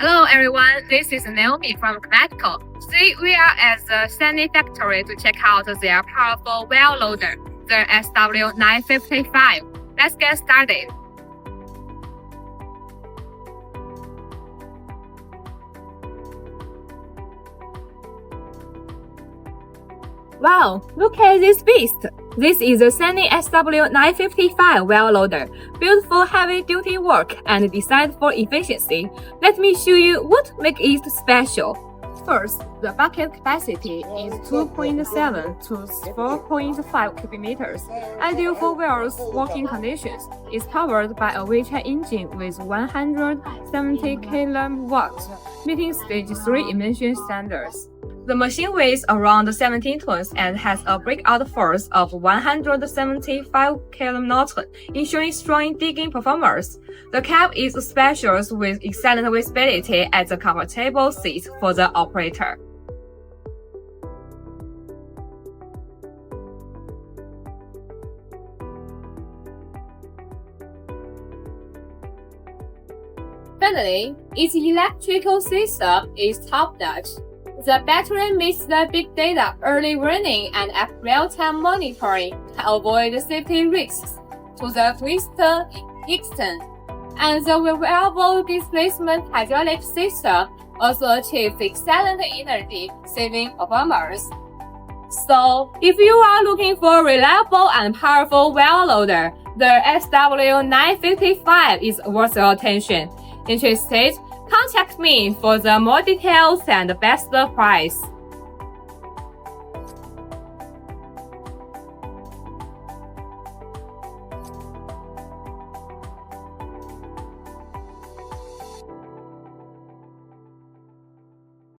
Hello everyone, this is Naomi from Connecticut. Today we are at the SANY factory to check out their powerful wheel loader, the SW955. Let's get started. Wow, look at this beast! This is the SANY SW955 wheel loader, built for heavy-duty work and designed for efficiency. Let me show you what makes it special. First, the bucket capacity is 2.7 to 4.5 cubic meters, ideal for wheels working conditions. It's powered by a Weichai engine with 170kW, meeting Stage 3 emission standards. The machine weighs around 17 tons and has a breakout force of 175 kN, ensuring strong digging performance. The cab is spacious with excellent visibility at the comfortable seat for the operator. Finally, its electrical system is top-notch. The battery meets the big data early warning and real-time monitoring to avoid safety risks to the greatest extent. And the reliable displacement hydraulic system also achieves excellent energy-saving performance. So, if you are looking for a reliable and powerful wheel loader, the SW955 is worth your attention. Interested? Contact me for the more details and best price.